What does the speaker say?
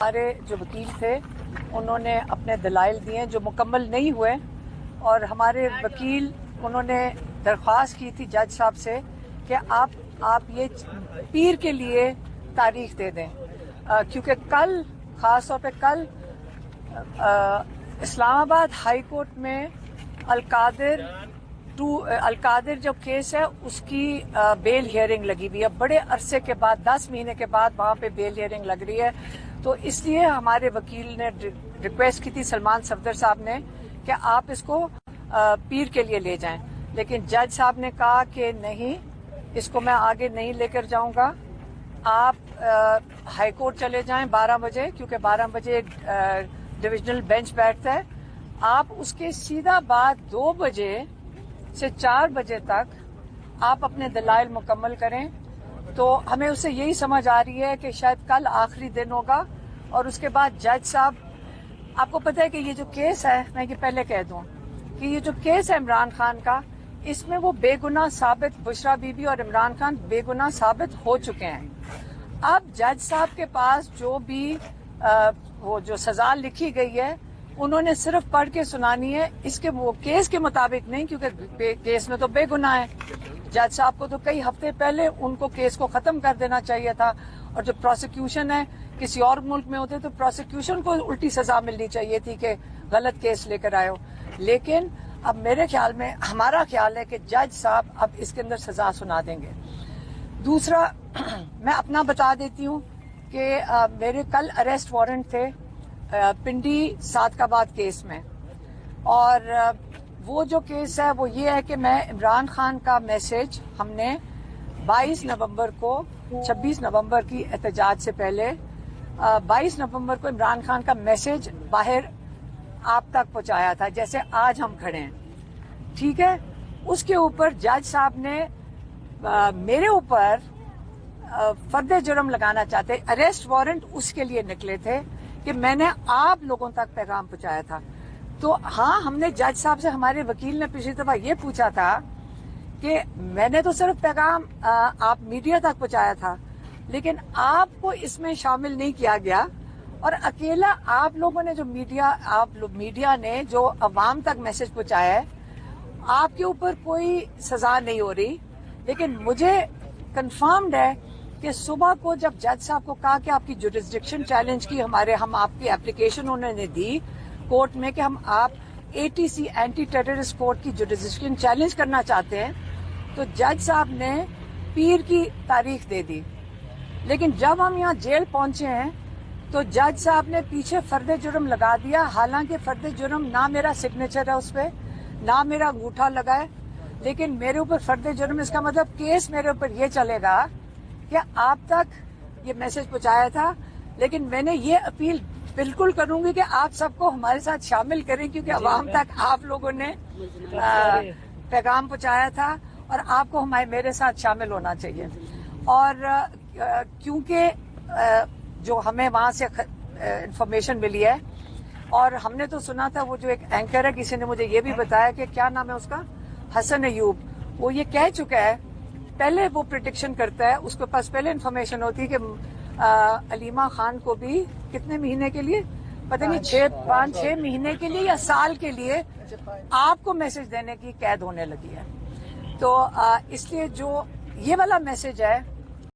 ہمارے جو وکیل تھے انہوں نے اپنے دلائل دیے جو مکمل نہیں ہوئے، اور ہمارے وکیل انہوں نے درخواست کی تھی جج صاحب سے کہ آپ یہ پیر کے لیے تاریخ دے دیں، کیونکہ کل خاص طور پہ کل اسلام آباد ہائی کورٹ میں القادر جو کیس ہے اس کی بیل ہیئرنگ لگی ہوئی ہے، بڑے عرصے کے بعد 10 مہینے کے بعد وہاں پہ بیل ہیئرنگ لگ رہی ہے. تو اس لیے ہمارے وکیل نے ریکویسٹ کی تھی سلمان صفدر صاحب نے کہ آپ اس کو پیر کے لیے لے جائیں، لیکن جج صاحب نے کہا کہ نہیں، اس کو میں آگے نہیں لے کر جاؤں گا، آپ ہائی کورٹ چلے جائیں 12 بجے، کیونکہ 12 بجے ڈویژنل بینچ بیٹھتا ہے، آپ اس کے سیدھا بعد 2 بجے سے 4 بجے تک آپ اپنے دلائل مکمل کریں. تو ہمیں اس سے یہی سمجھ آ رہی ہے کہ شاید کل آخری دن ہوگا، اور اس کے بعد جج صاحب، آپ کو پتہ ہے کہ یہ جو کیس ہے، میں یہ پہلے کہہ دوں کہ یہ جو کیس ہے عمران خان کا، اس میں وہ بے گناہ ثابت، بشرا بی بی اور عمران خان بے گناہ ثابت ہو چکے ہیں. اب جج صاحب کے پاس جو بھی وہ جو سزا لکھی گئی ہے انہوں نے صرف پڑھ کے سنانی ہے، اس کے وہ کیس کے مطابق نہیں، کیونکہ کیس میں تو بے گناہ ہے. جج صاحب کو تو کئی ہفتے پہلے ان کو کیس کو ختم کر دینا چاہیے تھا، اور جو پروسیکیوشن ہے کسی اور ملک میں ہوتے تو پروسیکیوشن کو الٹی سزا ملنی چاہیے تھی کہ غلط کیس لے کر آئے ہو. لیکن اب میرے خیال میں، ہمارا خیال ہے کہ جج صاحب اب اس کے اندر سزا سنا دیں گے. دوسرا میں اپنا بتا دیتی ہوں کہ میرے کل اریسٹ وارنٹ تھے پنڈی صادقآباد کیس میں، اور وہ جو کیس ہے وہ یہ ہے کہ میں عمران خان کا میسج ہم نے 22 نومبر کو، 26 نومبر کی احتجاج سے پہلے 22 نومبر کو عمران خان کا میسج باہر آپ تک پہنچایا تھا، جیسے آج ہم کھڑے ہیں، ٹھیک ہے. اس کے اوپر جج صاحب نے میرے اوپر فرد جرم لگانا چاہتے، اریسٹ وارنٹ اس کے لیے نکلے تھے کہ میں نے آپ لوگوں تک پیغام پہنچایا تھا. تو ہاں، ہم نے جج صاحب سے، ہمارے وکیل نے پچھلی دفعہ یہ پوچھا تھا کہ میں نے تو صرف پیغام آپ میڈیا تک پہنچایا تھا، لیکن آپ کو اس میں شامل نہیں کیا گیا، اور اکیلا آپ لوگوں نے جو میڈیا نے جو عوام تک میسج پہنچایا ہے، آپ کے اوپر کوئی سزا نہیں ہو رہی. لیکن مجھے کنفرمڈ ہے کہ صبح کو جب جج صاحب کو کہا کہ آپ کی جورسڈکشن چیلنج کی، ہم آپ کی اپلیکیشن انہوں نے دی کورٹ میں کہ ہم آپ ATC اینٹی ٹیررسٹ کورٹ کی جورسڈکشن چیلنج کرنا چاہتے ہیں، تو جج صاحب نے پیر کی تاریخ دے دی. لیکن جب ہم یہاں جیل پہنچے ہیں تو جج صاحب نے پیچھے فرد جرم لگا دیا، حالانکہ فرد جرم نہ میرا سگنیچر ہے اس پہ، نہ میرا انگوٹھا لگا ہے، لیکن میرے اوپر فرد جرم. اس کا مطلب کیس میرے اوپر یہ چلے گا کہ آپ تک یہ میسج پہنچایا تھا. لیکن میں نے یہ اپیل بالکل کروں گی کہ آپ سب کو ہمارے ساتھ شامل کریں، کیونکہ عوام تک آپ لوگوں نے پیغام پہنچایا تھا، اور آپ کو میرے ساتھ شامل ہونا چاہیے. اور کیونکہ جو ہمیں وہاں سے انفارمیشن ملی ہے، اور ہم نے تو سنا تھا، وہ جو ایک اینکر ہے، کسی نے مجھے یہ بھی بتایا کہ کیا نام ہے اس کا، حسن ایوب، وہ یہ کہہ چکا ہے، پہلے وہ پریڈکشن کرتا ہے، اس کے پاس پہلے انفارمیشن ہوتی ہے کہ علیمہ خان کو بھی کتنے مہینے کے لیے، پتہ نہیں 5-6 مہینے کے لیے یا سال کے لیے آپ کو میسج دینے کی قید ہونے لگی ہے. تو اس لیے جو یہ والا میسج ہے